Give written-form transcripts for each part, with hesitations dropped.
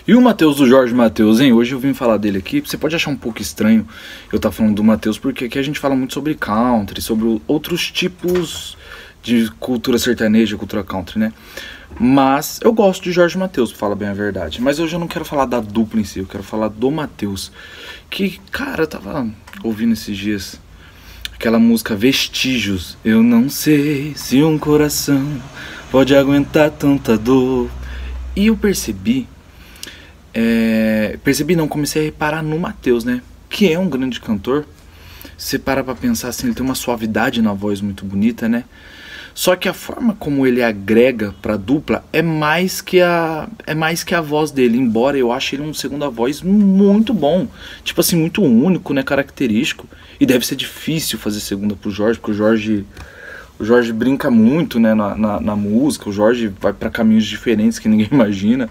E o Matheus do Jorge Mateus, hein? Hoje eu vim falar dele aqui. Você pode achar um pouco estranho eu estar falando do Matheus, porque aqui a gente fala muito sobre country, sobre outros tipos de cultura sertaneja, cultura country, né? Mas eu gosto de Jorge Mateus, pra falar bem a verdade. Mas hoje eu não quero falar da dupla em si, eu quero falar do Matheus. Que, cara, eu tava ouvindo esses dias aquela música Vestígios. Eu não sei se um coração pode aguentar tanta dor. E eu percebi não, comecei a reparar no Matheus, né? Que é um grande cantor. Você para pra pensar assim, ele tem uma suavidade na voz muito bonita, né? Só que a forma como ele agrega pra dupla é mais que a voz dele. Embora eu ache ele um segunda voz muito bom. Tipo assim, muito único, né? Característico. E deve ser difícil fazer segunda pro Jorge, porque o Jorge brinca muito, né, na música. O Jorge vai pra caminhos diferentes que ninguém imagina.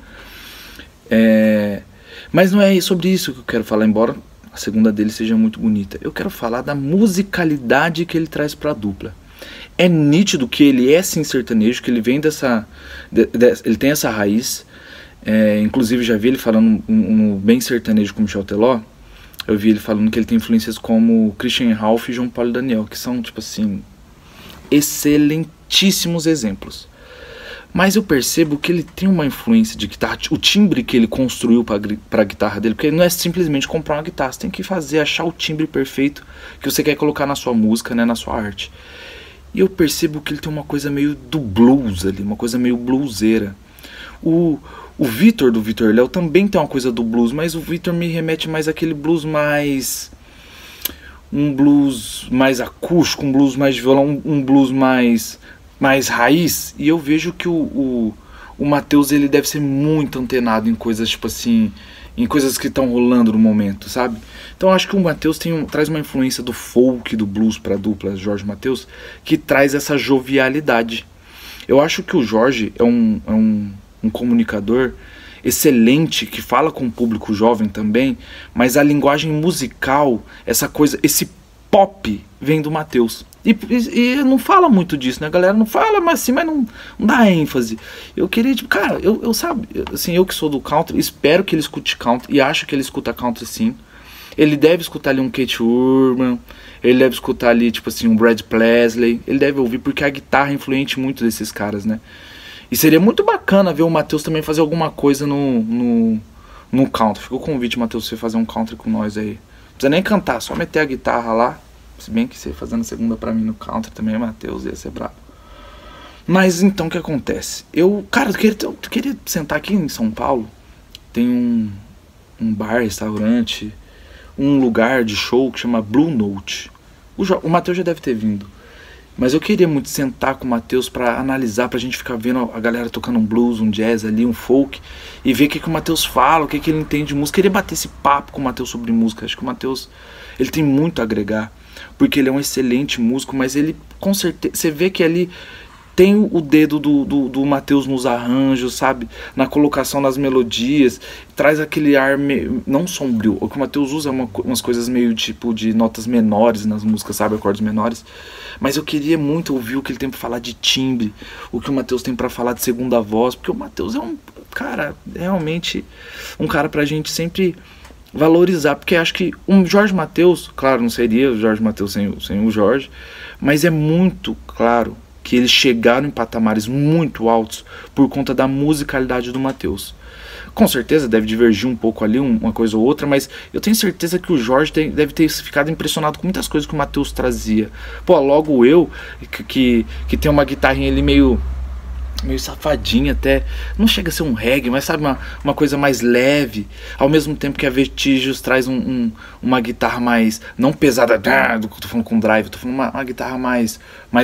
Mas não é sobre isso que eu quero falar, embora a segunda dele seja muito bonita. Eu quero falar da musicalidade que ele traz pra dupla. É nítido que ele é sim sertanejo, que ele vem ele tem essa raiz. Inclusive já vi ele falando um bem sertanejo com Michel Teló. Eu vi ele falando que ele tem influências como Christian Ralph e João Paulo e Daniel, que são, tipo assim, excelentíssimos exemplos. Mas eu percebo que ele tem uma influência de guitarra, o timbre que ele construiu para a guitarra dele, porque não é simplesmente comprar uma guitarra, você tem que achar o timbre perfeito que você quer colocar na sua música, né, na sua arte. E eu percebo que ele tem uma coisa meio do blues ali, uma coisa meio bluseira. O Vitor do Vitor Léo também tem uma coisa do blues, mas o Vitor me remete mais àquele blues um blues mais acústico, um blues mais de violão, um blues mais raiz. E eu vejo que o Matheus, ele deve ser muito antenado em coisas, tipo assim, em coisas que estão rolando no momento, sabe? Então eu acho que o Matheus traz uma influência do folk, do blues pra dupla Jorge Matheus, que traz essa jovialidade. Eu acho que o Jorge é um comunicador excelente, que fala com o público jovem também, mas a linguagem musical, essa coisa, esse pop vem do Matheus. E não fala muito disso, né? A galera não fala, mas não dá ênfase. Eu queria, tipo, cara, eu sabe, assim, eu que sou do country, espero que ele escute country, e acho que ele escuta country sim. Ele deve escutar ali um Kate Urban, ele deve escutar ali, tipo assim, um Brad Paisley, ele deve ouvir, porque a guitarra é influente muito desses caras, né? E seria muito bacana ver o Matheus também fazer alguma coisa no country. Fica o convite, Matheus, você fazer um country com nós aí. Não precisa nem cantar, só meter a guitarra lá. Se bem que você fazendo a segunda pra mim no country também, Matheus, ia ser brabo. Mas então o que acontece? Eu queria sentar aqui em São Paulo. Tem um bar, restaurante, um lugar de show que chama Blue Note. O Matheus já deve ter vindo. Mas eu queria muito sentar com o Matheus pra analisar, pra gente ficar vendo a galera tocando um blues, um jazz ali, um folk, e ver o que o Matheus fala, o que ele entende de música. Eu queria bater esse papo com o Matheus sobre música. Acho que o Matheus, ele tem muito a agregar, porque ele é um excelente músico, mas ele, com certeza, você vê que ali tem o dedo do Matheus nos arranjos, sabe? Na colocação das melodias, traz aquele ar não sombrio. O que o Matheus usa é umas coisas meio tipo de notas menores nas músicas, sabe? Acordes menores. Mas eu queria muito ouvir o que ele tem pra falar de timbre, o que o Matheus tem pra falar de segunda voz, porque o Matheus é um cara, realmente, um cara pra gente sempre valorizar, porque acho que um Jorge Mateus, claro, não seria o Jorge Mateus sem o Jorge, mas é muito claro que eles chegaram em patamares muito altos por conta da musicalidade do Matheus. Com certeza deve divergir um pouco ali, uma coisa ou outra, mas eu tenho certeza que o Jorge deve ter ficado impressionado com muitas coisas que o Matheus trazia. Pô, logo eu, que tem uma guitarrinha ali meio safadinha até, não chega a ser um reggae, mas sabe, uma coisa mais leve, ao mesmo tempo que a Vestígios traz uma guitarra mais, não pesada, tô falando com drive, tô falando uma guitarra mais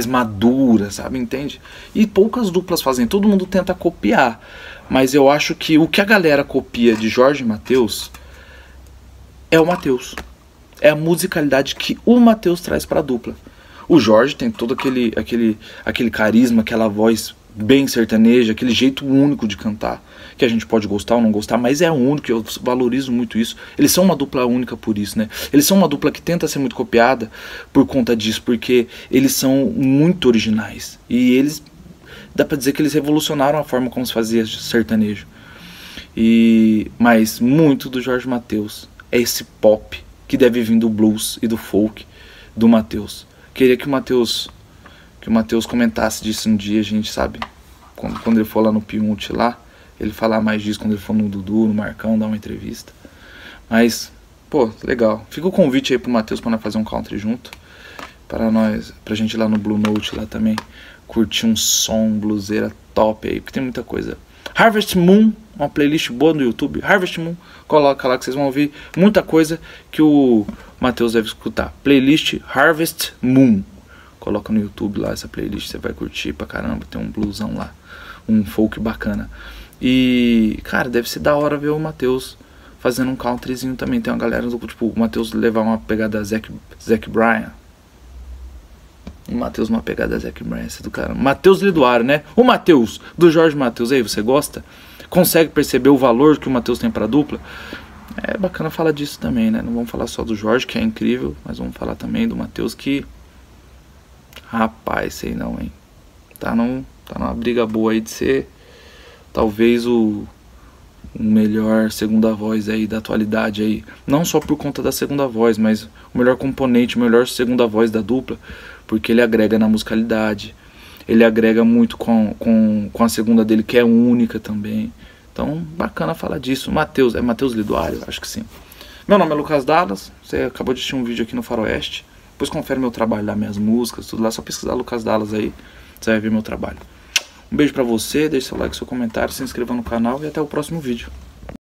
madura, sabe, entende? E poucas duplas fazem, todo mundo tenta copiar, mas eu acho que o que a galera copia de Jorge Mateus é o Matheus, é a musicalidade que o Matheus traz pra dupla. O Jorge tem todo aquele carisma, aquela voz bem sertaneja, aquele jeito único de cantar, que a gente pode gostar ou não gostar, mas é único, eu valorizo muito isso. Eles são uma dupla única por isso, né? Eles são uma dupla que tenta ser muito copiada por conta disso, porque eles são muito originais. E eles, dá pra dizer que eles revolucionaram a forma como se fazia sertanejo. Mas muito do Jorge Mateus é esse pop que deve vir do blues e do folk do Mateus. Queria que o Mateus comentasse disso um dia, a gente sabe, quando ele for lá no Piunte lá, ele falar mais disso quando ele for no Dudu, no Marcão, dar uma entrevista. Mas, pô, legal. Fica o convite aí pro Mateus pra nós fazer um country junto. Pra gente ir lá no Blue Note lá também, curtir um som bluseira top aí, porque tem muita coisa. Harvest Moon, uma playlist boa no YouTube. Harvest Moon, coloca lá que vocês vão ouvir muita coisa que o Mateus deve escutar. Playlist Harvest Moon. Coloca no YouTube lá essa playlist, você vai curtir pra caramba. Tem um bluesão lá, um folk bacana. E, cara, deve ser da hora ver o Mateus fazendo um countryzinho também. Tem uma galera, tipo, o Mateus levar uma pegada Zac Bryan. O Mateus uma pegada Zac Bryan, esse do cara. Mateus Liduário, né? O Mateus, do Jorge Mateus, aí, você gosta? Consegue perceber o valor que o Mateus tem pra dupla? É bacana falar disso também, né? Não vamos falar só do Jorge, que é incrível, mas vamos falar também do Mateus, que... Rapaz, sei não, hein? Tá numa briga boa aí de ser talvez o melhor segunda voz aí da atualidade aí. Não só por conta da segunda voz, mas o melhor componente, o melhor segunda voz da dupla, porque ele agrega na musicalidade, ele agrega muito com a segunda dele, que é única também. Então, bacana falar disso. Mateus, é Mateus Liduário? Acho que sim. Meu nome é Lucas Dallas, você acabou de assistir um vídeo aqui no Faroeste. Depois confere meu trabalho lá, minhas músicas, tudo lá, só pesquisar Lucas Dallas aí, você vai ver meu trabalho. Um beijo pra você, deixe seu like, seu comentário, se inscreva no canal e até o próximo vídeo.